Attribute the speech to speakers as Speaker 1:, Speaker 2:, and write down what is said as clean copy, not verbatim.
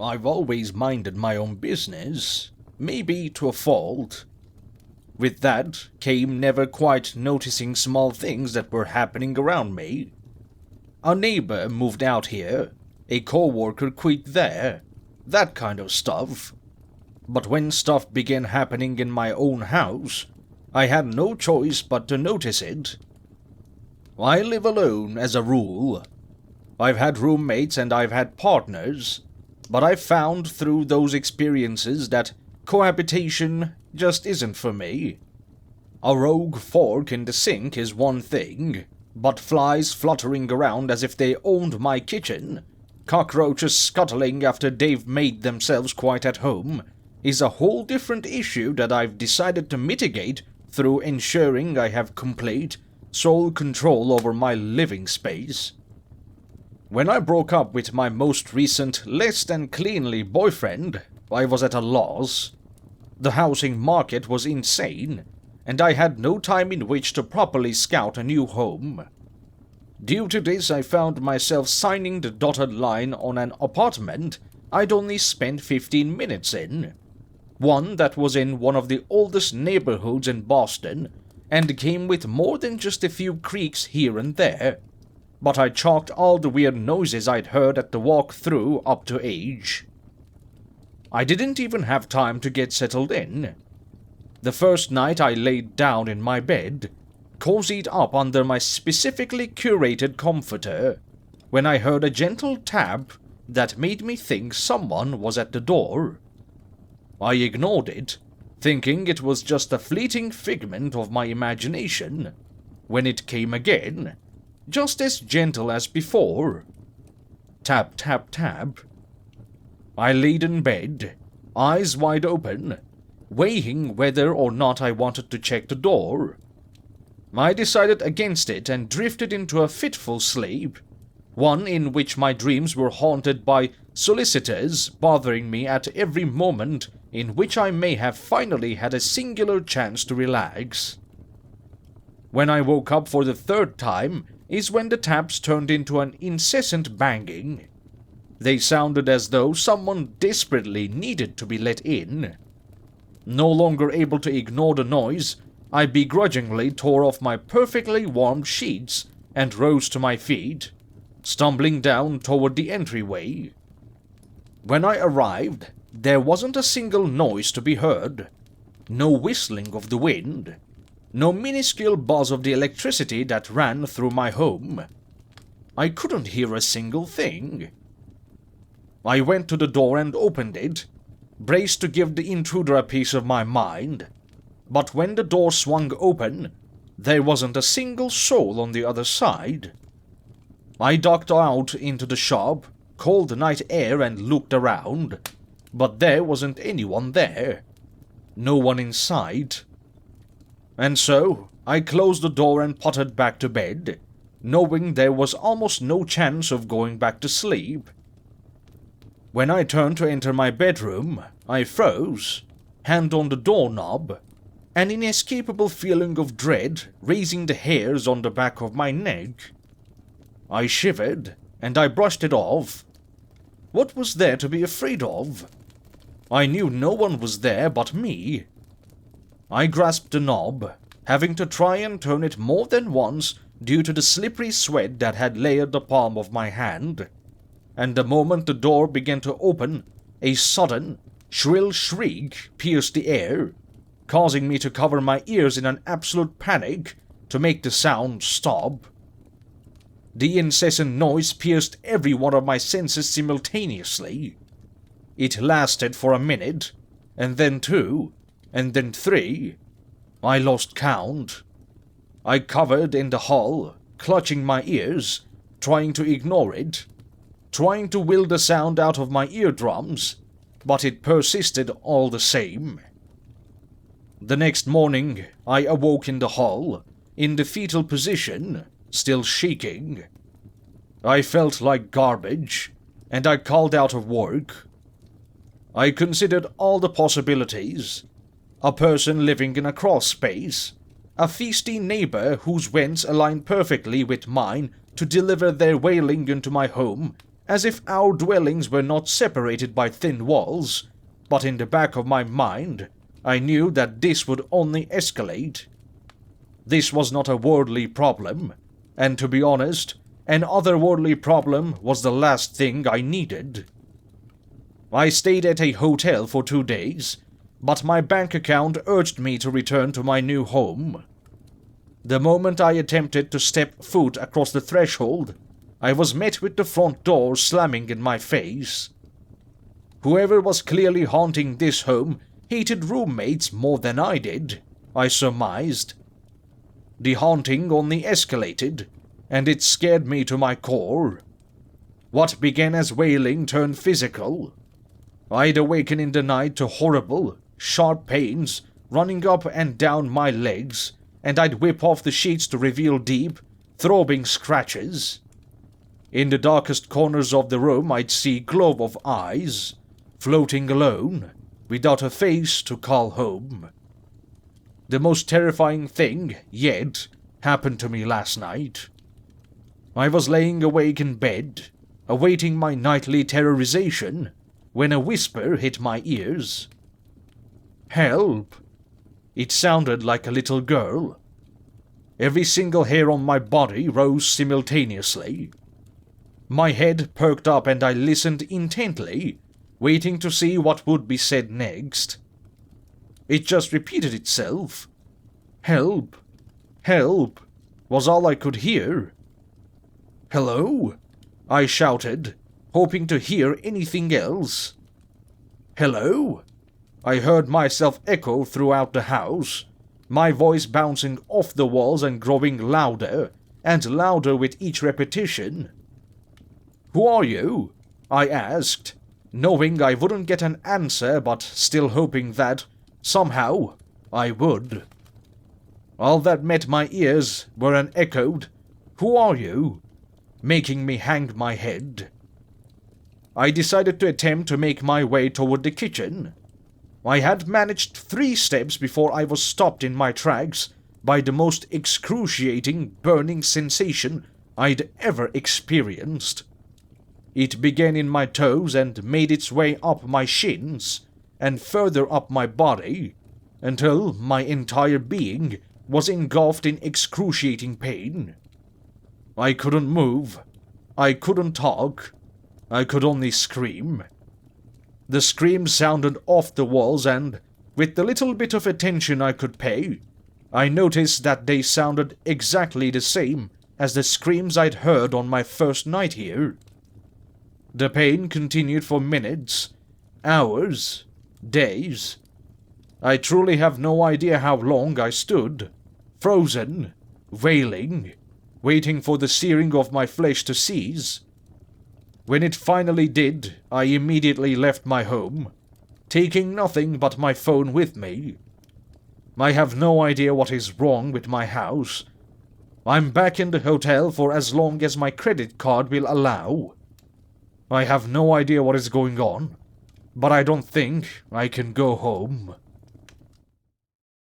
Speaker 1: I've always minded my own business, maybe to a fault. With that came never quite noticing small things that were happening around me. A neighbor moved out here, a co-worker quit there, that kind of stuff. But when stuff began happening in my own house, I had no choice but to notice it. I live alone as a rule. I've had roommates and I've had partners, but I've found through those experiences that cohabitation just isn't for me. A rogue fork in the sink is one thing, but flies fluttering around as if they owned my kitchen, cockroaches scuttling after they've made themselves quite at home, is a whole different issue that I've decided to mitigate through ensuring I have complete, sole control over my living space. When I broke up with my most recent less than cleanly boyfriend, I was at a loss. The housing market was insane, and I had no time in which to properly scout a new home. Due to this, I found myself signing the dotted line on an apartment I'd only spent 15 minutes in. One that was in one of the oldest neighborhoods in Boston, and came with more than just a few creaks here and there, but I chalked all the weird noises I'd heard at the walk-through up to age. I didn't even have time to get settled in. The first night I laid down in my bed, cozied up under my specifically curated comforter, when I heard a gentle tap that made me think someone was at the door. I ignored it, thinking it was just a fleeting figment of my imagination, when it came again, just as gentle as before. Tap, tap, tap. I laid in bed, eyes wide open, weighing whether or not I wanted to check the door. I decided against it and drifted into a fitful sleep, one in which my dreams were haunted by solicitors bothering me at every moment in which I may have finally had a singular chance to relax. When I woke up for the third time is when the taps turned into an incessant banging. They sounded as though someone desperately needed to be let in. No longer able to ignore the noise, I begrudgingly tore off my perfectly warm sheets and rose to my feet, stumbling down toward the entryway. When I arrived, there wasn't a single noise to be heard. No whistling of the wind. No minuscule buzz of the electricity that ran through my home. I couldn't hear a single thing. I went to the door and opened it, braced to give the intruder a piece of my mind. But when the door swung open, there wasn't a single soul on the other side. I ducked out into the sharp, cold night air and looked around, but there wasn't anyone there. No one in sight. And so, I closed the door and pottered back to bed, knowing there was almost no chance of going back to sleep. When I turned to enter my bedroom, I froze, hand on the doorknob, an inescapable feeling of dread raising the hairs on the back of my neck. I shivered, and I brushed it off. What was there to be afraid of? I knew no one was there but me. I grasped the knob, having to try and turn it more than once due to the slippery sweat that had layered the palm of my hand, and the moment the door began to open, a sudden, shrill shriek pierced the air, causing me to cover my ears in an absolute panic to make the sound stop. The incessant noise pierced every one of my senses simultaneously. It lasted for a minute, and then 2, and then 3. I lost count. I covered in the hall, clutching my ears, trying to ignore it, trying to will the sound out of my eardrums, but it persisted all the same. The next morning, I awoke in the hall, in the fetal position, still shaking. I felt like garbage, and I called out of work. I considered all the possibilities. A person living in a cross space, a feisty neighbor whose vents aligned perfectly with mine to deliver their wailing into my home as if our dwellings were not separated by thin walls, but in the back of my mind, I knew that this would only escalate. This was not a worldly problem, and to be honest, an otherworldly problem was the last thing I needed. I stayed at a hotel for 2 days, but my bank account urged me to return to my new home. The moment I attempted to step foot across the threshold, I was met with the front door slamming in my face. Whoever was clearly haunting this home hated roommates more than I did, I surmised. The haunting only escalated, and it scared me to my core. What began as wailing turned physical. I'd awaken in the night to horrible, sharp pains running up and down my legs, and I'd whip off the sheets to reveal deep, throbbing scratches. In the darkest corners of the room I'd see glow of eyes, floating alone, without a face to call home. The most terrifying thing yet happened to me last night. I was laying awake in bed, awaiting my nightly terrorization, when a whisper hit my ears. "Help!" It sounded like a little girl. Every single hair on my body rose simultaneously. My head perked up and I listened intently, waiting to see what would be said next. It just repeated itself. "Help! Help!" was all I could hear. "Hello?" I shouted, hoping to hear anything else. "Hello?" I heard myself echo throughout the house, my voice bouncing off the walls and growing louder and louder with each repetition. "Who are you?" I asked, knowing I wouldn't get an answer but still hoping that, somehow, I would. All that met my ears were an echoed, "Who are you?" making me hang my head. I decided to attempt to make my way toward the kitchen. I had managed 3 steps before I was stopped in my tracks by the most excruciating burning sensation I'd ever experienced. It began in my toes and made its way up my shins and further up my body until my entire being was engulfed in excruciating pain. I couldn't move. I couldn't talk. I could only scream. The screams sounded off the walls and, with the little bit of attention I could pay, I noticed that they sounded exactly the same as the screams I'd heard on my first night here. The pain continued for minutes, hours, days. I truly have no idea how long I stood, frozen, wailing, waiting for the searing of my flesh to cease. When it finally did, I immediately left my home, taking nothing but my phone with me. I have no idea what is wrong with my house. I'm back in the hotel for as long as my credit card will allow. I have no idea what is going on, but I don't think I can go home.